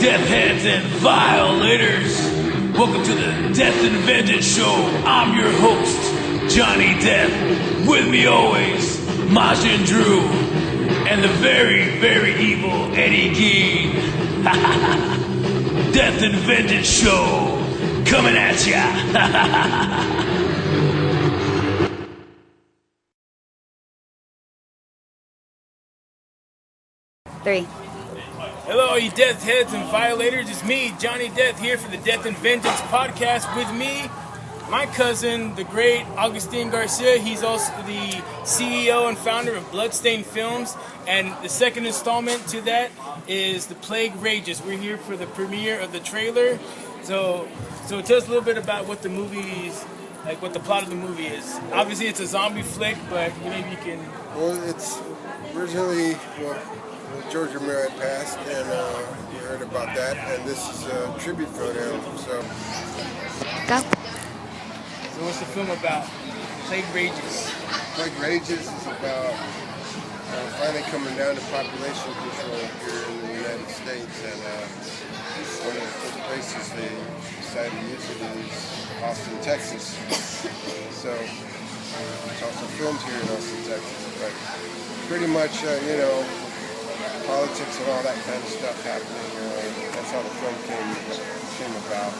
death heads and violators. Welcome to the Death and Vengeance Show. I'm your host, Johnny Death. With me always, Majin Drew, and the very, very evil Eddie Gein. Death and Vengeance Show, coming at ya. Three. Hello, you death heads and violators. It's me, Johnny Death, here for the Death and Vengeance podcast. With me, my cousin, the great Agustin Garcia. He's also the CEO and founder of Bloodstained Films. And the second installment to that is The Plague Rages. We're here for the premiere of the trailer. So tell us a little bit about what the movie is, like what the plot of the movie is. Obviously, it's a zombie flick, but maybe you can... Well, it's originally... George Romero had passed, and we heard about that, and this is a tribute for him, so... Go. So what's the film about? Plague Rages. Plague Rages is about finally coming down to population control here in the United States, and one of the first places they decided to use it is Austin, Texas. So it's also filmed here in Austin, Texas, but pretty much, politics and all that kind of stuff happening. That's how the film came about.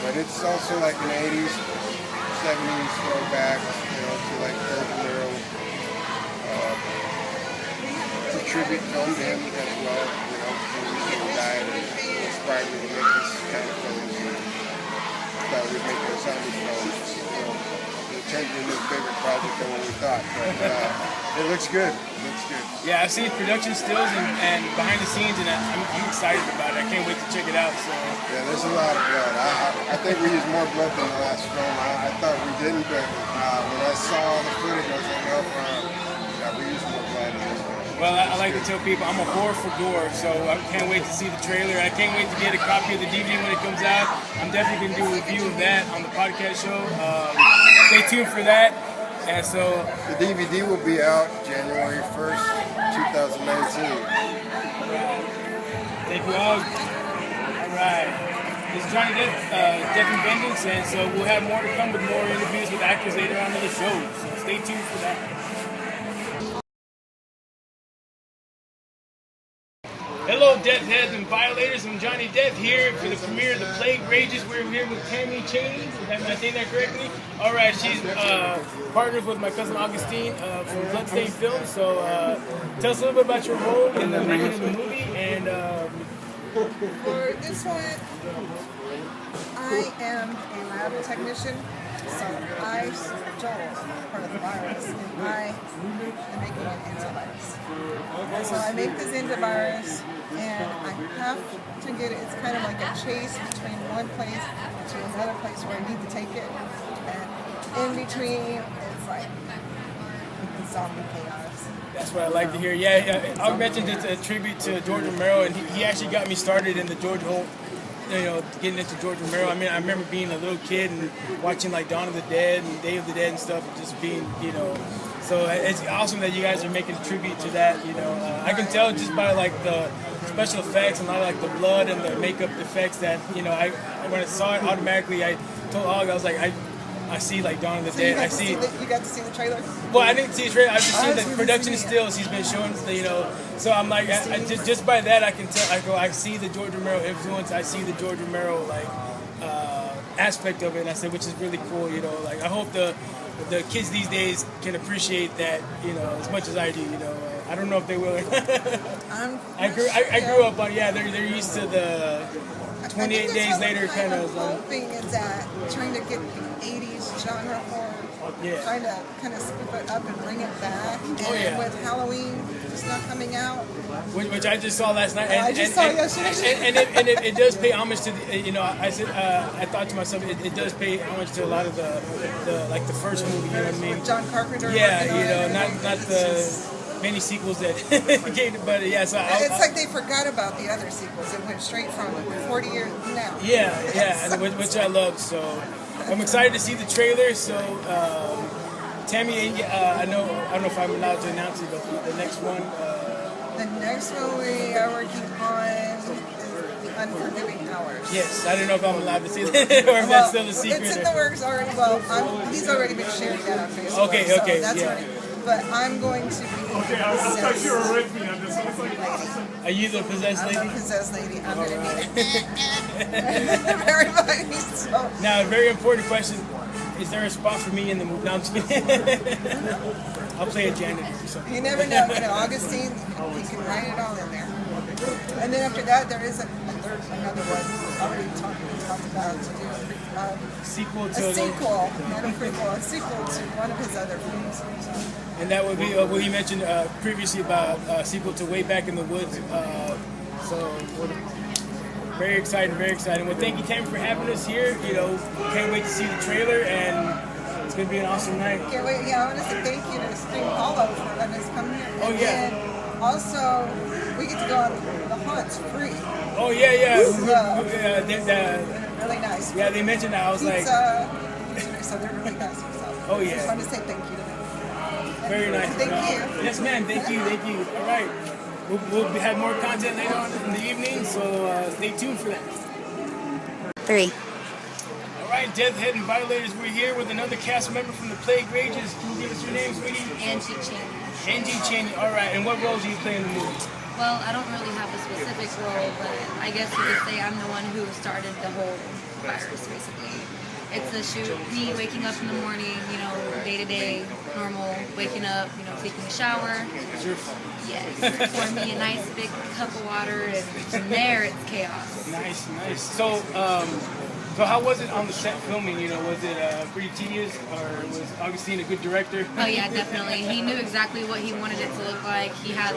But it's also like an 80s, 70s throwback, to like urban world. It's a tribute film to him as well. He died and inspired me to make this kind of films. And thought we'd make a zombie film. It turned into a bigger project than what we thought, but it looks good. Yeah, I've seen production stills and behind the scenes, and I'm excited about it. I can't wait to check it out. So yeah, there's a lot of blood. I think we used more blood than the last film. I thought we didn't, but when I saw the footage, I was like, we used more blood in this one. Well, I like to tell people I'm a whore for gore, so I can't wait to see the trailer. I can't wait to get a copy of the DVD when it comes out. I'm definitely going to do a review of that on the podcast show. Stay tuned for that. And so the DVD will be out January 1st, 2019. Thank you all. All right. This is Johnny Death and Vengeance, and so we'll have more to come with more interviews with actors later on in the show. So stay tuned for that. Hello, Death Heads and Violators. I'm Johnny Death here for the premiere of The Plague Rages. We're here with Tammy Cheney. Am I saying that correctly? All right, she's partners with my cousin Augustine from Bloodstained Films. So tell us a little bit about your role in the making of the movie. And for this one, I am a lab technician. So I stole part of the virus, and I am making an antivirus. So I make this antivirus, and I have to get it. It's kind of like a chase between one place to another place where I need to take it. And in between, it's like zombie chaos. That's what I like to hear. Yeah, I mentioned it's a tribute to George Romero, and he actually got me started in the getting into George Romero. I mean, I remember being a little kid and watching like Dawn of the Dead and Day of the Dead and stuff, and just being, so it's awesome that you guys are making a tribute to that. I can tell just by like the special effects and a lot of like the blood and the makeup effects that, when I saw it automatically, I told Og, I was like, I see like Dawn of the Dead. You got to see the trailer? Well, I didn't see the trailer. I've just seen the production stills he's been showing. So I'm like, just by that I can tell. I see the George Romero influence. I see the George Romero aspect of it. And I said, which is really cool. Like I hope the kids these days can appreciate that. As much as I do. I don't know if they will. I grew up on they're used to the 28 days later kind of. The whole thing is that trying to get the 80s genre horror, trying to kind of scoop it up and bring it back. And with Halloween just not coming out, which I just saw last night, and it does pay homage to the, I said I thought to myself it does pay homage to a lot of the like the first movie. You know what I mean? With John Carpenter. Not the many sequels that came, but so it's like they forgot about the other sequels. It went straight from 40 years now. Which I love. So I'm excited to see the trailer. So Tammy, I don't know if I'm allowed to announce it, but the next one The next one we are working on is The Unforgiving Hours. Yes, I don't know if I'm allowed to say that or if that's still a secret. It's in the works already. Well, he's already been sharing that on Facebook. Okay, so okay, that's yeah. already. But I'm going to be possessed lady. Are you the possessed I'm lady? a possessed lady. I'm going to be everybody. So Now, a very important question. Is there a spot for me in the movie? No, I'm just kidding. I'll play a janitor or something. you never know. Augustine, you can write it all in there. And then after that, there is another one already talked about to do Sequel a to sequel, not a prequel, a sequel to one of his other films. and that would be what you mentioned previously about sequel to Way Back in the Woods. So very exciting, very exciting. Well, thank you, Tammy, for having us here. Can't wait to see the trailer, and it's gonna be an awesome night. Can't wait. Yeah, I want to say thank you to Scream Hollow for letting us come here. Oh, And yeah. then also, we get to go on the haunts free. Oh yeah, yeah. Really nice. Yeah, they mentioned that. I was like, Pizza. So they're really nice. So Oh, yeah. Just want to say thank you to them. very nice. Thank you. Yes, ma'am. Thank you. Thank you. All right. We'll have more content later on in the evening, so stay tuned for that. 3. All right, Death, Head, and Violators, we're here with another cast member from the Plague Rages. Can you give us your name, sweetie? Angie Cheney. Angie Cheney. All right, and what roles do you play in the movie? Well, I don't really have a specific role, but I guess you could say I'm the one who started the whole virus, basically. It's a shoot, me waking up in the morning, day to day, normal, waking up, taking a shower. It's your fault. Yes, pour me a nice big cup of water, and from there it's chaos. Nice, nice. So how was it on the set filming? Was it pretty tedious, or was Augustine a good director? Oh yeah, definitely. He knew exactly what he wanted it to look like. He had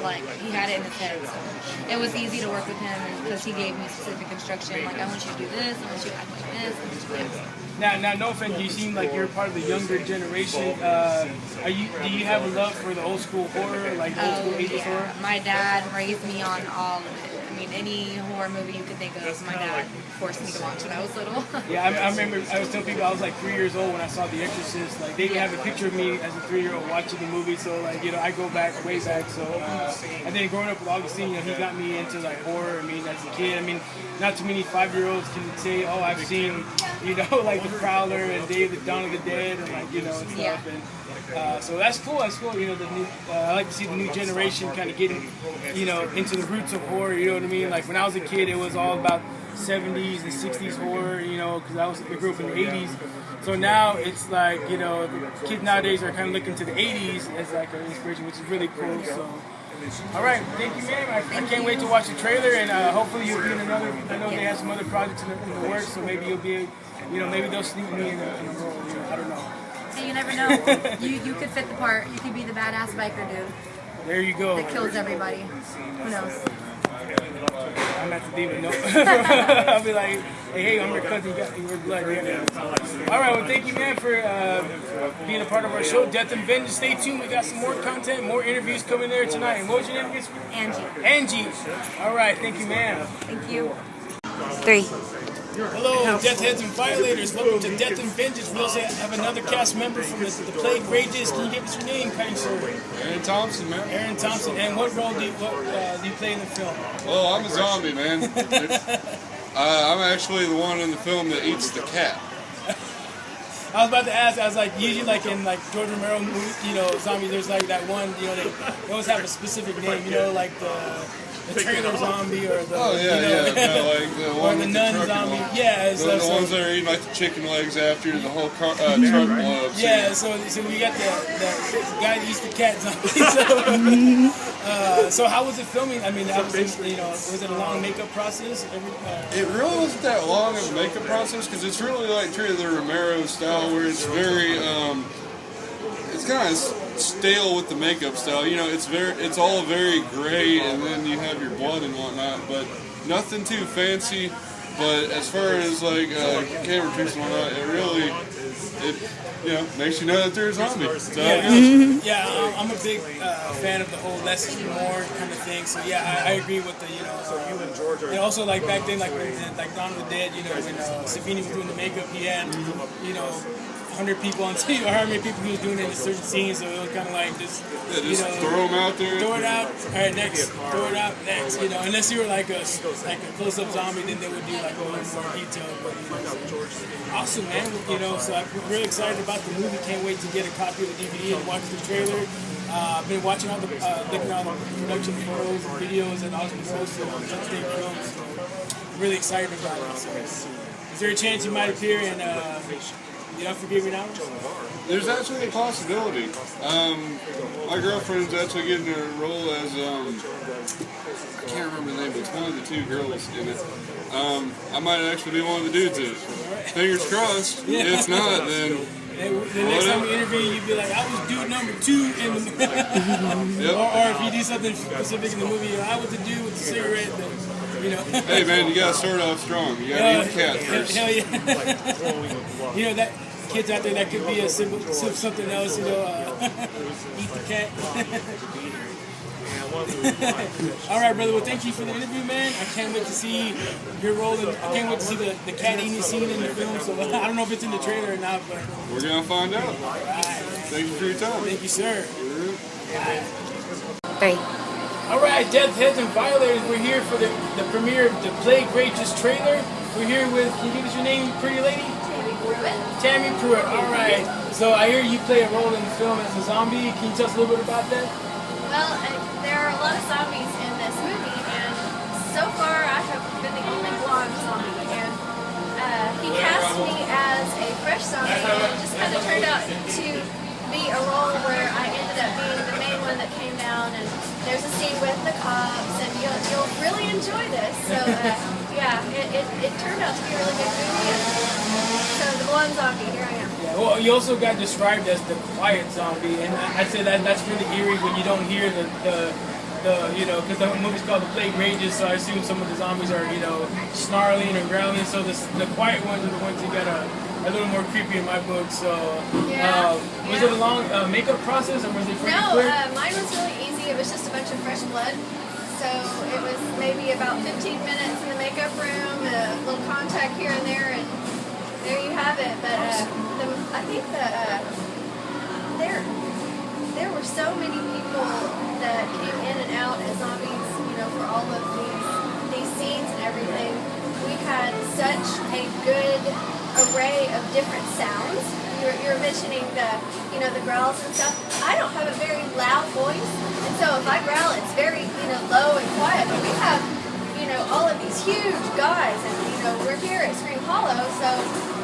it in his head. So it was easy to work with him because he gave me specific instruction. Like, I want you to do this, I want you to act like this, I want you to do this. Now, no offense, you seem like you're part of the younger generation. Do you have a love for the old school horror, like old school 80s horror? My dad raised me on all of it. I mean, any horror movie you could think of, my dad forced me to watch when I was little. Yeah, I remember I was telling people I was like 3 years old when I saw The Exorcist. Like, they have a picture of me as a 3-year-old watching the movie, so I go back, way back. So, and then growing up with Augustine, he got me into like horror. I mean, as a kid, not too many 5-year-olds can say, oh, I've seen, like The Prowler and Day of the Dawn of the Dead, and and stuff. Yeah. And so that's cool. That's cool. The new, I like to see the new generation kind of getting, into the roots of horror. You know what I mean? Like, when I was a kid, it was all about 70s and 60s horror. Because I grew up in the 80s. So now it's like, the kids nowadays are kind of looking to the 80s as like an inspiration, which is really cool. So. All right, thank you, ma'am. I can't wait to watch the trailer, and hopefully you'll be in another. I know they have some other projects in the works, so maybe you'll be, maybe they'll sneak me in a role. I don't know. Hey, you never know. You could fit the part. You could be the badass biker dude There you go. that kills everybody. Who knows? I'm at the demon. No, I'll be like, hey, I'm your cousin. You got your blood. Yeah. All right, well, thank you, man, for being a part of our show, Death and Vengeance. Stay tuned. We got some more content, more interviews coming there tonight. And what was your name again? Angie. Angie. All right, thank you, ma'am. Thank you. 3. Hello, Death Heads and Violators. Welcome to Death and Vengeance. We also have another cast member from the Plague Rages. Can you give us your name, kind sir? Aaron Thompson, man. Aaron Thompson. And what role do you play in the film? Oh, I'm a zombie, man. I'm actually the one in the film that eats the cat. I was about to ask. I was like, usually, like in like George Romero movies, zombies. There's like that one. They always have a specific name. Like the trailer zombie or the Oh yeah, yeah. Like the or one the with nun the truck zombie. blow. Yeah, The ones that are eating like the chicken legs after the whole truck blow up. Yeah, so we got the guy that eats the cat zombie. So how was it filming? I mean, was it a long makeup process? It really wasn't that long of a makeup process because it's really like treated the Romero style where it's very, it's kind of stale with the makeup style. It's all very gray, and then you have your blood and whatnot, but nothing too fancy. But as far as like camera tricks and whatnot, it really makes you know that they're a zombie. So, Yeah, I'm a big fan of the whole less is more kind of thing. So yeah, I agree with the and also like back then, like when like Dawn of the Dead, when Savini was doing the makeup, he had 100 people on TV, or how many people he was doing in a certain scene, so it was kind of like just, Just throw them out there. throw it out, all right, next, throw it out, next, unless you were like a close-up zombie, then they would do like a little more detail, but, awesome, man, so I'm really excited about the movie, can't wait to get a copy of the DVD and watch the trailer. I've been watching all the, looking at all the production photos and videos and also posted on Upstate Films, I'm really excited about it, so. Is there a chance you might appear in Forgive Me Now? There's actually a possibility. My girlfriend's actually getting a role as, I can't remember the name, but it's one of the two girls in it. I might actually be one of the dudes in it. Fingers crossed. If not, then... The next time we interview you, you'd be like, I was dude number 2 in the movie. Or if you do something specific in the movie, I was the dude with the cigarette. Hey man, you gotta start off strong. You gotta eat the cat first. Hell yeah. That kids out there that could be a simple something else. Eat the cat. All right, brother. Well, thank you for the interview, man. I can't wait to see your role. I can't wait to see the cat eating scene in the film. So I don't know if it's in the trailer or not, but we're gonna find out. Right. Thank you for your time. Thank you, sir. 3. All right, Death, Heads, and Violators. We're here for the premiere of the Plague Rages trailer. We're here with, can you give us your name, pretty lady? Tammy Pruitt. All right. So I hear you play a role in the film as a zombie. Can you tell us a little bit about that? Well, there are a lot of zombies in this movie, and so far I have been the only blonde zombie. And he cast me as a fresh zombie, and it just kind of turned out to be a role where I ended up being the main one that came down. And there's a scene with the cops, and you'll really enjoy this. So yeah, it turned out to be a really good movie. And so the blonde zombie, here I am. Yeah, well, you also got described as the quiet zombie, and I say that's really eerie when you don't hear the because the movie's called The Plague Rages, so I assume some of the zombies are, snarling and growling, so the quiet ones are the ones who got a little more creepy in my book, so was it a long makeup process, or was it pretty quick? No, mine was really easy. It was just a bunch of fresh blood, so it was maybe about 15 minutes in the makeup room, a little contact here and there, and there you have it. But I think that there were so many people that came in and out as zombies, for all of these scenes and everything. We had such a good array of different sounds. You're mentioning the growls and stuff. I don't have a very loud voice, and so if I growl, it's very low and quiet. But we have all of these huge guys, and we're here at Scream Hollow, so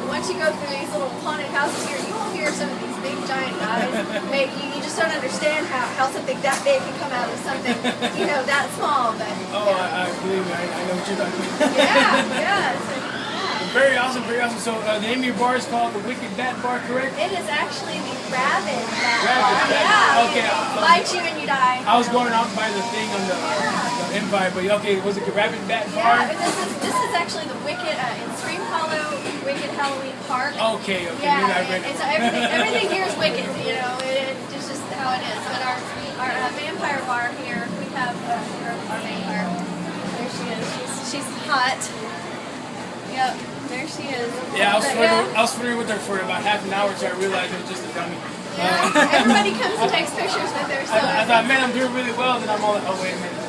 once you go through these little haunted houses here, you will hear some of these big giant guys. Maybe you just don't understand how something that big can come out of something that small. But I believe me, I know what you're talking about. yeah. Very awesome, very awesome. So the name of your bar is called the Wicked Bat Bar, correct? It is actually the Rabid Bat Bar. Yeah. Okay. Bite you and you die. I was going out by the thing on the invite, but okay, was it the Rabid Bat Bar? Yeah, this is actually the Wicked in Scream Hollow Wicked Halloween Park. Okay. Yeah, and so everything here is wicked. It's just how it is. But our vampire bar here, we have our vampire. There she is. She's hot. Yep. There she is. Yeah, I was familiar with her for about half an hour until I realized it was just a dummy. Yeah, everybody comes and takes pictures with her. So I thought, man, I'm doing really well. Then I'm all like, oh, wait a minute.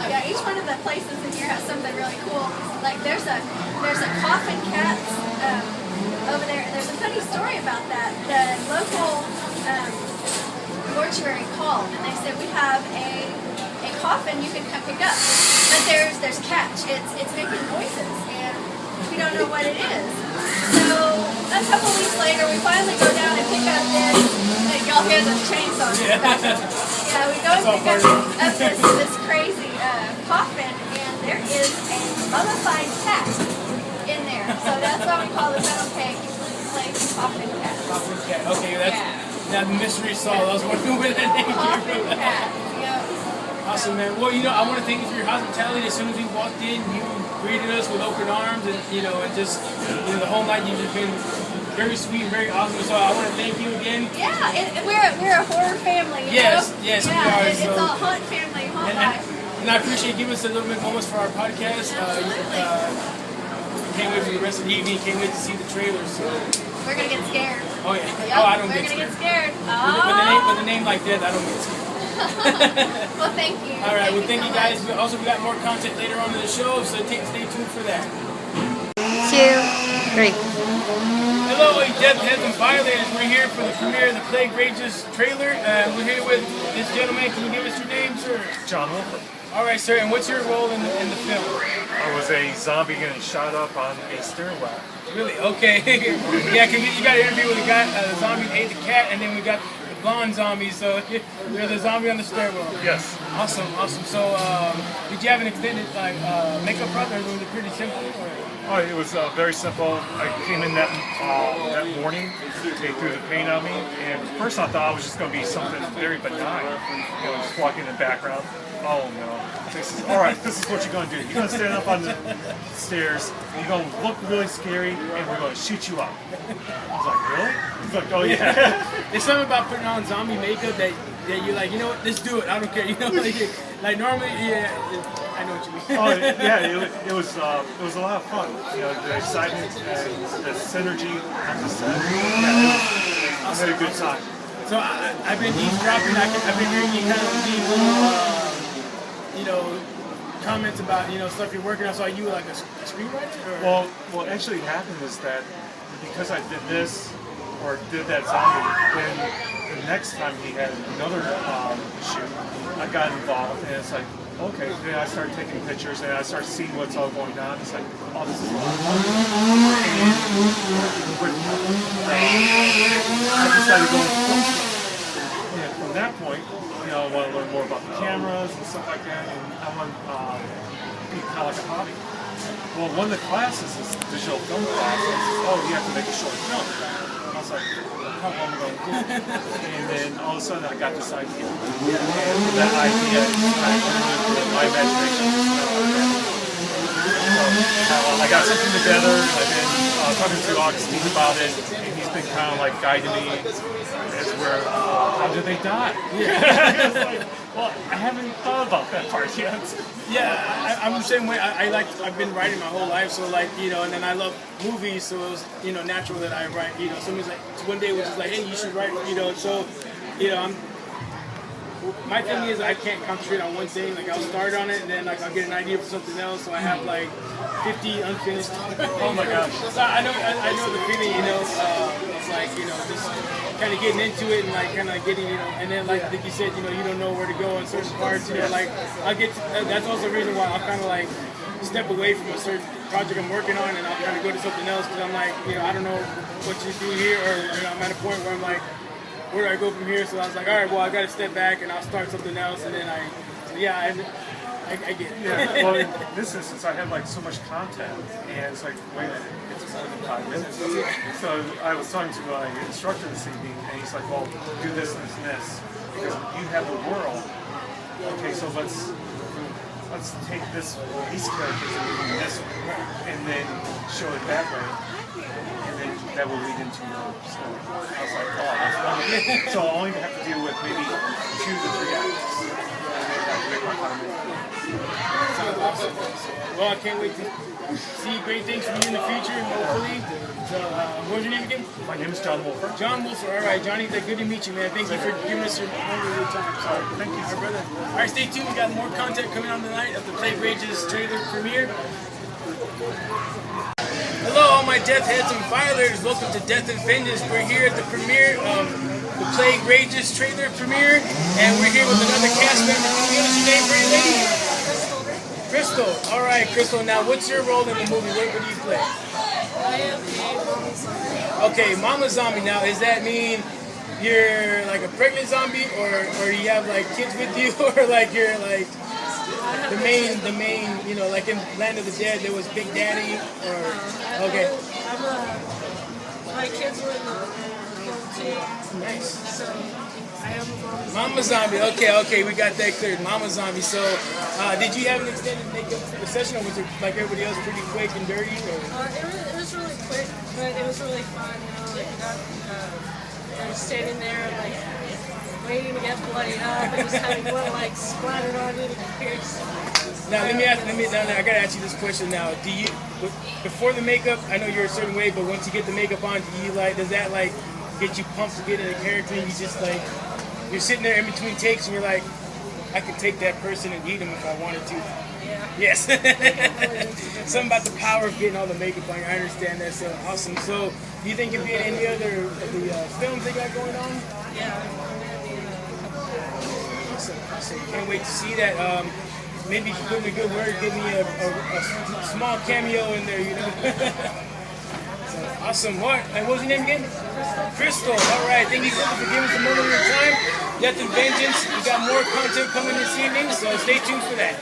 Yeah, each one of the places in here has something really cool. Like there's a coffin cat over there. There's a funny story about that. The local mortuary called and they said we have a coffin you can come pick up, but there's catch. It's making voices and we don't know what it is. So a couple weeks later, we finally go down and pick up this. Y'all hear the chainsaw? Yeah, we go and pick up this crazy coffin, and there is a mummified cat in there. So that's why we call the metal cake coffin cat. Coffin cat. Okay, that's the mystery solved. I was wondering where that name came from. Coffin cat. Yep. Awesome, man. Well, I want to thank you for your hospitality. As soon as we walked in, you greeted us with open arms, and and just the whole night you've just been very sweet, very awesome. So I want to thank you again. Yeah, we're a horror family. Yes, we are. It's a haunt family, haunt life. And I appreciate giving us a little bit moments for our podcast. Absolutely. Can't wait for the rest of the evening. Can't wait to see the trailer. So. We're gonna get scared. Oh yeah. Yep, Oh, I don't we're get gonna scared. get scared. With a name like that, I don't get scared. Well, thank you. All right. Well, thank so you guys. much. We got more content later on in the show, so stay tuned for that. 2, 3. Hello, Death-Heads and Violators. We're here for the premiere of the Plague Rages trailer. We're here with this gentleman. Can you give us your name, sir? John Wolfer. All right, sir. And what's your role in the film? I was a zombie getting shot up on a steering wheel. Really? Okay. Yeah, because you got an interview with a guy, a zombie that ate the cat, and then we got the blonde zombie. So you're the zombie on the stairwell. Yes. Awesome. So, did you have an extended makeup process, or was it pretty simple? Or? Oh, it was very simple. I came in that morning, they threw the paint on me, and at first I thought I was just going to be something very benign, just walking in the background. Oh no. This is, all right, this is what you're going to do. You're going to stand up on the stairs, and you're going to look really scary, and we're going to shoot you up. I was like, really? He's like, oh yeah. There's something about putting on zombie makeup that you're like, you know what, let's do it. I don't care. You know, like normally, yeah, I know what you mean. Oh yeah, it was a lot of fun. You know, the excitement and the synergy on the set. Yeah, I had a good time. So I've been eavesdropping. I've been hearing you kind of leave little, comments about stuff you're working on. So are you like a screenwriter? Or? Well, actually, what happened was that because I did this or did that zombie, then the next time he had another shoot, I got involved, and it's like, okay. Then I started taking pictures, and I started seeing what's all going on. It's like, oh, this is a lot of fun. And I decided to go into post. And from that point, I want to learn more about the cameras and stuff like that, and I want to be kind of like a hobby. Well, one of the classes is digital film class, and it says, oh, you have to make a short film. I was like, how long am I going to do it? And then all of a sudden I got this idea. And that idea kind of turned into my imagination. So I got something together. I've been talking to Augustine about it, and he's been kind of like guiding me as where, how did they die? It's like, well, I haven't thought about that part yet. Yeah, I'm the same way. I've been writing my whole life, so and then I love movies, so it was natural that I write. Somebody's like, one day was just like, hey, you should write. So my thing is I can't concentrate on one thing. Like I'll start on it, and then I'll get an idea for something else. So I have like 50 unfinished. Oh my gosh! So I know the feeling. It's like just kind of getting into it and like kind of getting and then like you said, you don't know where to go in certain parts. Like I'll get. That's also the reason why I'll kind of like step away from a certain project I'm working on, and I'll kind of go to something else because I'm like, I don't know what to do here, or I'm at a point where I'm like, where do I go from here? So I was like, all right, well, I got to step back and I'll start something else, and then I get it. Yeah, well, in this instance, I had like so much content, and it's like, wait a minute, it's more than 5 minutes. So I was talking to my instructor this evening, and he's like, well, do this, this, and this, because you have the world. Okay, so let's take these characters and do this way, and then show it that way, and then that will lead into your story. I was like, oh, that's wonderful. So I'll only have to deal with maybe 2 to 3 acts. Well, I can't wait to see great things from you in the future, hopefully. So, what was your name again? My name is John Wolfer. John Wolfer. All right, Johnny, good to meet you, man. Thank you for giving us your time. So, thank you, my brother. All right, stay tuned. We got more content coming on tonight of the Plague Rages trailer premiere. Hello, all my Death-Heads and Violators. Welcome to Death-N-Vengeance. We're here at the premiere of the Plague Rages trailer premiere, and we're here with another cast member. Can you give us your name, pretty lady? Crystal. All right, Crystal. Now, what's your role in the movie? What do you play? I am a mama zombie. Okay, mama zombie. Now, does that mean you're like a pregnant zombie, or you have like kids with you, or like you're like the main, like in Land of the Dead, there was Big Daddy, or okay. My kids were in the film too. Nice. So I am a mama zombie. Mama zombie. Okay, we got that cleared. Mama zombie. So, did you have an extended makeup session, or was it like everybody else pretty quick and dirty? Or? It was really quick, but it was really fun. Like I was standing there like waiting to get bloodied up and just having blood like splattered on you to pierce. Now let me ask. I gotta ask you this question now. Do you, before the makeup? I know you're a certain way, but once you get the makeup on, do you like? Does that like get you pumped to get in a character? And you just like you're sitting there in between takes, and you're like, I could take that person and eat him if I wanted to. Yeah. Yes. Something about the power of getting all the makeup on. I understand that. So awesome. So do you think you'll be in any other of the films they got going on? Yeah. Awesome. Can't wait to see that. Maybe you can put in a good word, give me a small cameo in there, you know. So, awesome. What was your name again? Crystal. All right. Thank you so much for giving us a moment of your time. Death and Vengeance. We got more content coming this evening, so stay tuned for that.